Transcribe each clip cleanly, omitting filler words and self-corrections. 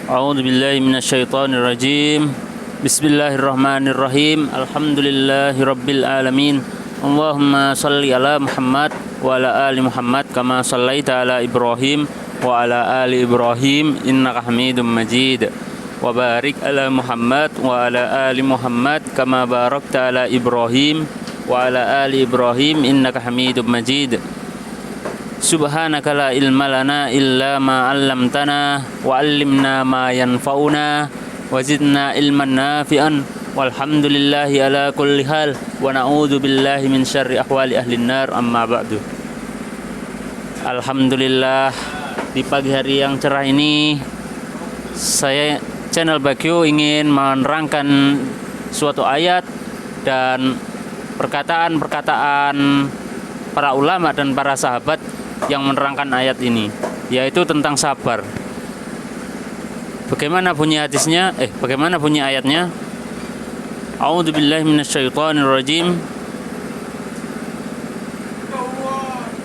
A'udzu billahi minasyaitonir rajim. Bismillahirrahmanirrahim. Alhamdulillahirabbil alamin. Allahumma shalli ala Muhammad wa ala ali Muhammad kama shallaita ala Ibrahim wa ala ali Ibrahim innaka Hamidum Majid. Wa barik ala Muhammad wa ala ali Muhammad kama barakta ala Ibrahim wa ala ali Ibrahim innaka Hamidum Majid. Subhanaka la ilma lana illa ma 'allamtana wa 'allimna ma yanfa'una wa zidna ilman nafi'an walhamdulillahi ala kulli hal wa na'udzu billahi min syarri ahwali ahli nar amma ba'du. Alhamdulillah, di pagi hari yang cerah ini saya channel Bagio ingin menerangkan suatu ayat dan perkataan-perkataan para ulama dan para sahabat yang menerangkan ayat ini, yaitu tentang sabar. Bagaimana bunyi hadisnya? Bagaimana bunyi ayatnya? A'udzu billahi minasyaitonir rajim.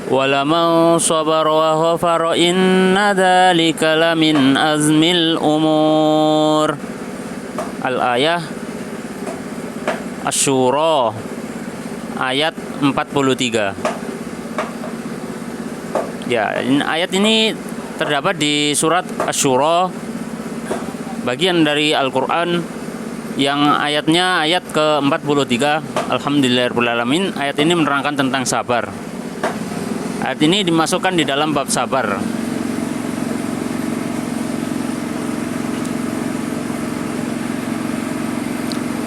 Walamau sabara wa ghafara inna dzalika lamin azmil umur. Al-ayah Asy-Syura ayat 43. Ya, ayat ini terdapat di surat Asy-Syura, bagian dari Al-Quran yang ayatnya ayat ke-43. Alhamdulillahirabbil alamin. Ayat ini menerangkan tentang sabar. Ayat ini dimasukkan di dalam bab sabar.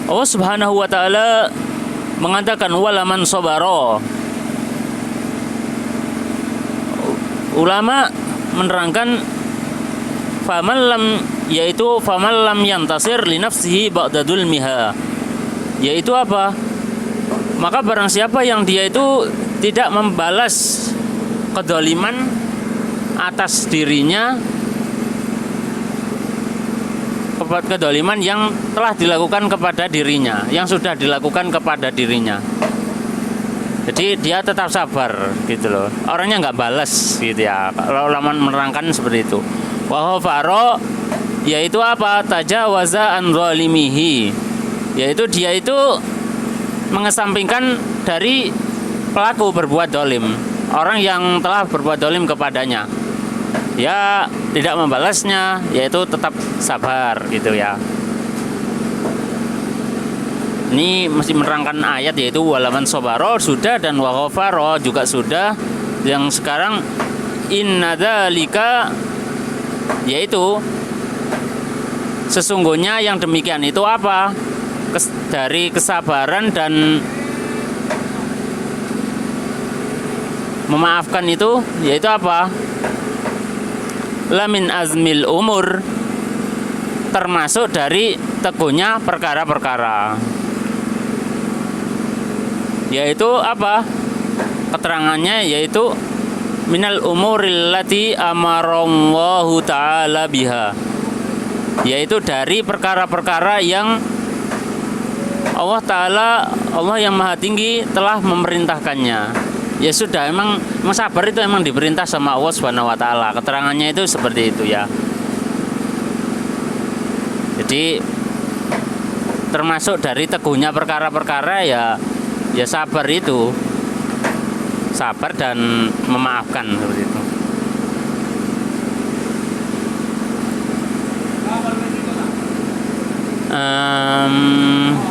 Allah Subhanahu wa taala mengatakan walaman sabara. Ulama menerangkan faman lam yantasir li nafsihi ba'da dzulmiha, yaitu apa? Maka barang siapa yang dia itu tidak membalas kedzaliman atas dirinya, kedzaliman yang telah dilakukan kepada dirinya, yang sudah dilakukan kepada dirinya. Jadi dia tetap sabar gitu loh. Orangnya nggak balas gitu ya. Kalau ulama menerangkan seperti itu. Wa ghafara, yaitu apa? Tajawaza an zalimihi, yaitu dia itu mengesampingkan dari pelaku berbuat dolim, orang yang telah berbuat dolim kepadanya. Ya tidak membalasnya, yaitu tetap sabar gitu ya. Ini mesti menerangkan ayat, yaitu walaman sabara sudah dan wa ghafara juga sudah. Yang sekarang inna dzalika, yaitu sesungguhnya yang demikian itu apa? Dari kesabaran dan memaafkan itu, yaitu apa? Lamin azmil umur, termasuk dari teguhnya perkara-perkara. Yaitu apa? Keterangannya yaitu minal umuril lati amarallahu ta'ala biha, yaitu dari perkara-perkara yang Allah yang Maha Tinggi telah memerintahkannya. Ya sudah, emang sabar itu emang diperintah sama Allah Subhanahu wa taala. Keterangannya itu seperti itu ya. Jadi termasuk dari teguhnya perkara-perkara ya sabar itu. Sabar dan memaafkan seperti itu.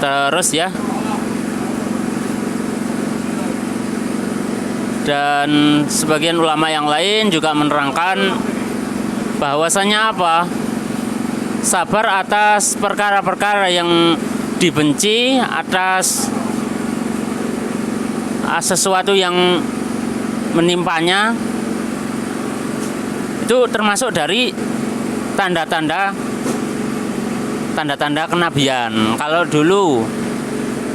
Terus ya. Dan sebagian ulama yang lain juga menerangkan bahwasanya apa? Sabar atas perkara-perkara yang dibenci, atas sesuatu yang menimpanya, itu termasuk dari tanda-tanda kenabian. Kalau dulu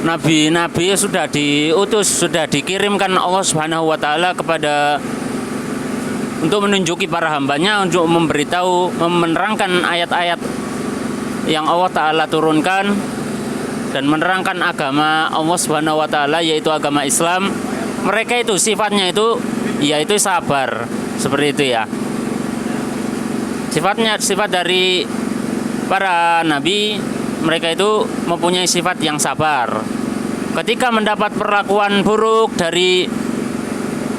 nabi-nabi sudah diutus, sudah dikirimkan Allah Subhanahu wa taala kepada untuk menunjuki para hambanya, untuk memberitahu, menerangkan ayat-ayat yang Allah taala turunkan dan menerangkan agama Allah Subhanahu wa taala, yaitu agama Islam. Mereka itu sifatnya itu yaitu sabar, seperti itu ya. Sifat dari para nabi mereka itu mempunyai sifat yang sabar. Ketika mendapat perlakuan buruk dari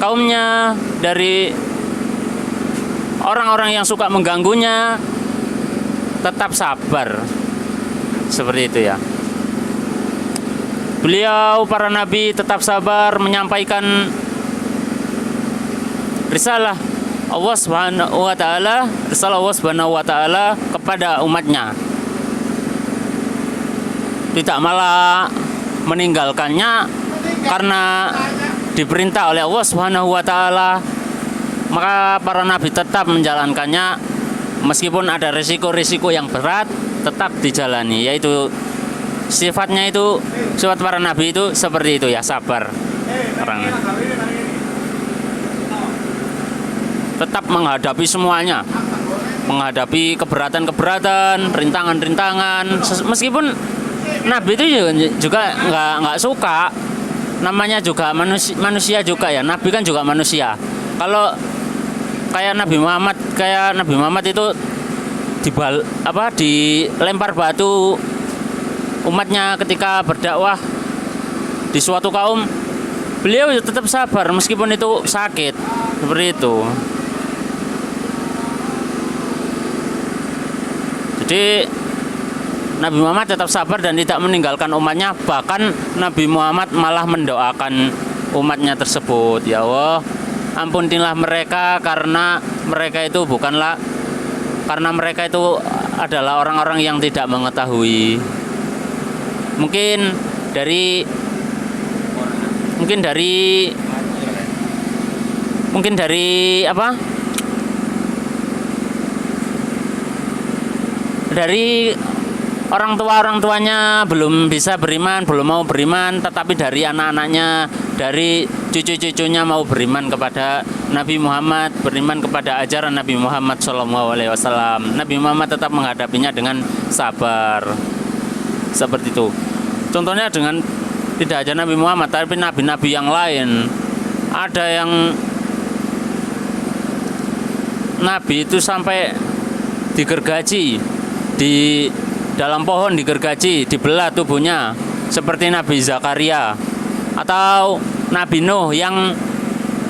kaumnya, dari orang-orang yang suka mengganggunya, tetap sabar. Seperti itu ya. Beliau para nabi tetap sabar menyampaikan risalah Allah Subhanahu wa taala, risalah Allah Subhanahu wa taala kepada umatnya. Tidak malah meninggalkannya karena diperintah oleh Allah Subhanahu wa taala, maka para nabi tetap menjalankannya meskipun ada risiko-risiko yang berat, tetap dijalani. Yaitu sifatnya itu, sifat para nabi itu seperti itu ya, sabar orangnya. Tetap menghadapi semuanya, menghadapi keberatan-keberatan, rintangan-rintangan, meskipun nabi itu juga nggak suka. Namanya juga manusia juga ya. Nabi kan juga manusia. Kalau kayak Nabi Muhammad itu dilempar batu umatnya ketika berdakwah di suatu kaum, beliau tetap sabar meskipun itu sakit. Seperti itu. Jadi Nabi Muhammad tetap sabar dan tidak meninggalkan umatnya. Bahkan Nabi Muhammad malah mendoakan umatnya tersebut, ya Allah, ampunilah mereka karena mereka itu adalah orang-orang yang tidak mengetahui. Mungkin dari orang tuanya belum bisa beriman, belum mau beriman, tetapi dari anak-anaknya, dari cucu-cucunya mau beriman kepada Nabi Muhammad, beriman kepada ajaran Nabi Muhammad SAW. Nabi Muhammad tetap menghadapinya dengan sabar. Seperti itu. Contohnya dengan tidak aja Nabi Muhammad, tapi nabi-nabi yang lain. Ada yang nabi itu sampai digergaji di dalam pohon, digergaji, dibelah tubuhnya, seperti Nabi Zakaria atau Nabi Nuh yang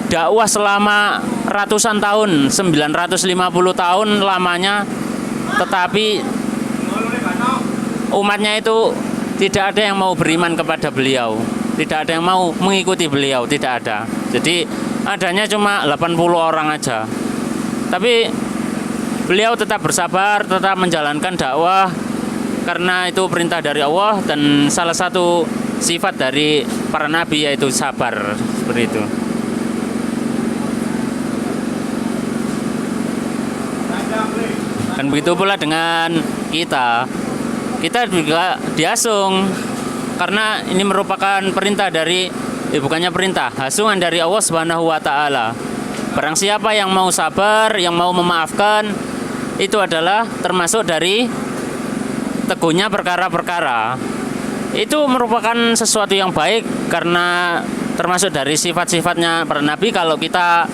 dakwah selama ratusan tahun, 950 tahun lamanya, tetapi umatnya itu tidak ada yang mau beriman kepada beliau, tidak ada yang mau mengikuti beliau, tidak ada. Jadi adanya cuma 80 orang aja. Tapi beliau tetap bersabar, tetap menjalankan dakwah karena itu perintah dari Allah, dan salah satu sifat dari para nabi yaitu sabar. Seperti itu. Dan begitu pula dengan kita juga diasung karena ini merupakan perintah dari bukannya perintah, hasungan dari Allah Subhanahu wa taala. Barang siapa yang mau sabar, yang mau memaafkan, itu adalah termasuk dari teguhnya perkara-perkara. Itu merupakan sesuatu yang baik karena termasuk dari sifat-sifatnya para nabi. Kalau kita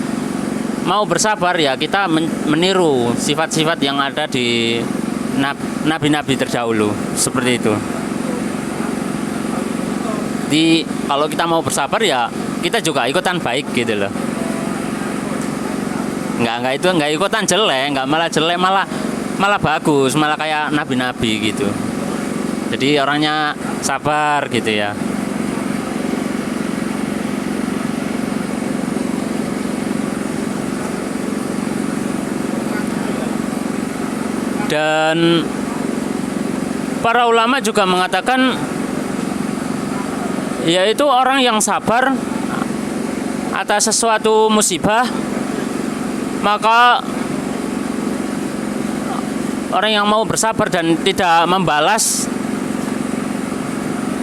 mau bersabar ya kita meniru sifat-sifat yang ada di nabi-nabi terdahulu. Seperti itu. Jadi kalau kita mau bersabar ya kita juga ikutan baik gitu loh. Enggak ikutan jelek, enggak malah jelek, malah bagus, malah kayak nabi-nabi gitu. Jadi orangnya sabar gitu ya. Dan para ulama juga mengatakan yaitu orang yang sabar atas sesuatu musibah, maka orang yang mau bersabar dan tidak membalas,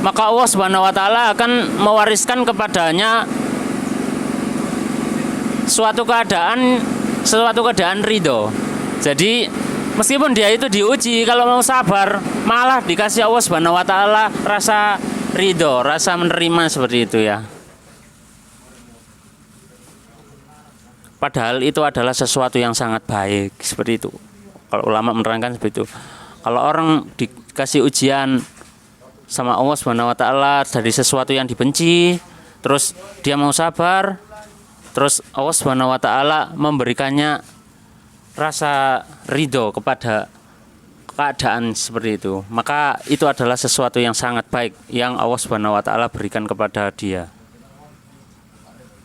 maka Allah Subhanahu wa taala akan mewariskan kepadanya suatu keadaan ridho. Jadi meskipun dia itu diuji, kalau mau sabar malah dikasih Allah Subhanahu wa taala rasa ridho, rasa menerima, seperti itu ya. Padahal itu adalah sesuatu yang sangat baik, seperti itu. Kalau ulama menerangkan seperti itu. Kalau orang dikasih ujian sama Allah Subhanahu wa taala dari sesuatu yang dibenci, terus dia mau sabar, terus Allah Subhanahu wa taala memberikannya rasa ridho kepada keadaan seperti itu, maka itu adalah sesuatu yang sangat baik yang Allah Subhanahu wa taala berikan kepada dia.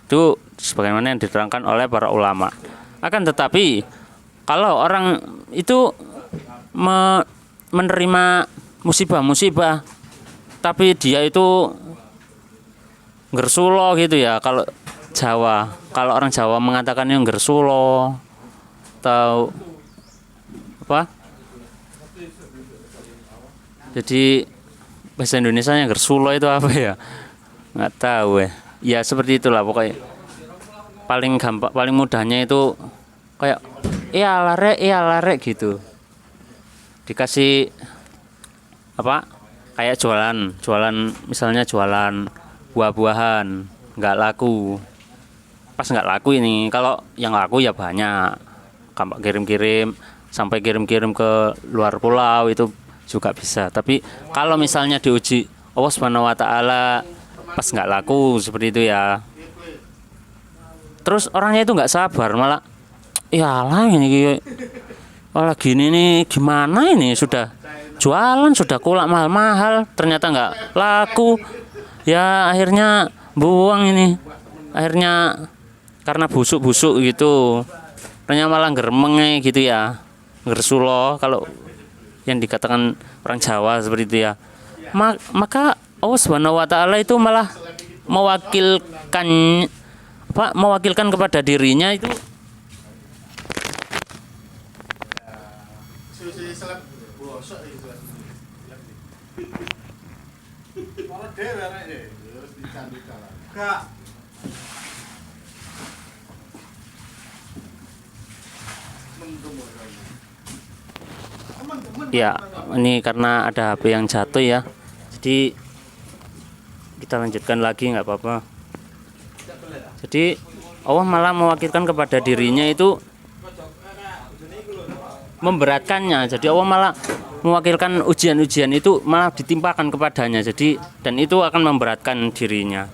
Itu sebagaimana yang diterangkan oleh para ulama. Akan tetapi kalau orang itu menerima musibah-musibah tapi dia itu gersulo gitu ya, kalau orang Jawa mengatakannya gersulo atau apa? Jadi bahasa Indonesianya gersulo itu apa ya? Nggak tahu ya. Ya seperti itulah pokoknya. Paling gampang, paling mudahnya itu kayak iya lare gitu. Dikasih apa? Kayak jualan misalnya jualan buah-buahan nggak laku. Pas nggak laku ini, kalau yang laku ya banyak. Gampang kirim-kirim sampai kirim-kirim ke luar pulau itu juga bisa. Tapi kalau misalnya diuji Allah Subhanahu wa taala pas nggak laku seperti itu ya, terus orangnya itu nggak sabar, malah ya lah ini malah gini nih, gimana ini, sudah jualan sudah kulak mahal-mahal ternyata nggak laku ya, akhirnya buang ini, akhirnya karena busuk-busuk gitu ternyata malah geremeng gitu ya, gersulo kalau yang dikatakan orang Jawa seperti itu ya. Maka Allah Subhanahu wa taala itu malah mewakilkan kepada dirinya itu ya, ini karena ada HP yang jatuh ya, jadi kita lanjutkan lagi nggak apa-apa. Jadi Allah malah mewakilkan kepada dirinya itu memberatkannya, jadi Allah malah mewakilkan ujian-ujian itu malah ditimpakan kepadanya, jadi dan itu akan memberatkan dirinya,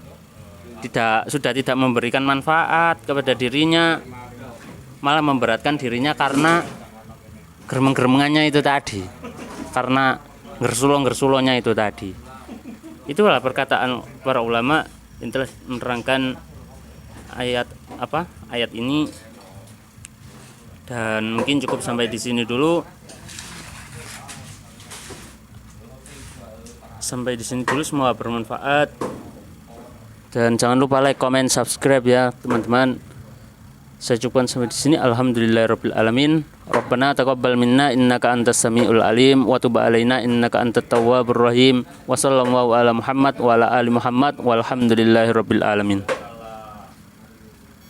sudah tidak memberikan manfaat kepada dirinya, malah memberatkan dirinya karena geremeng-geremengannya itu tadi, karena gersulo-gersulonya itu tadi. Itulah perkataan para ulama yang telah menerangkan ayat ini. Dan mungkin cukup sampai di sini dulu. Semoga bermanfaat. Dan jangan lupa like, comment, subscribe ya teman-teman. Saya cukupkan sampai di sini. Alhamdulillahirabbil alamin. Rabbana taqabbal minna innaka antas samiul alim wa tub alaina innaka antat tawwabur rahim. Wa sallallahu ala Muhammad wa ala ali Muhammad walhamdulillahirabbil alamin.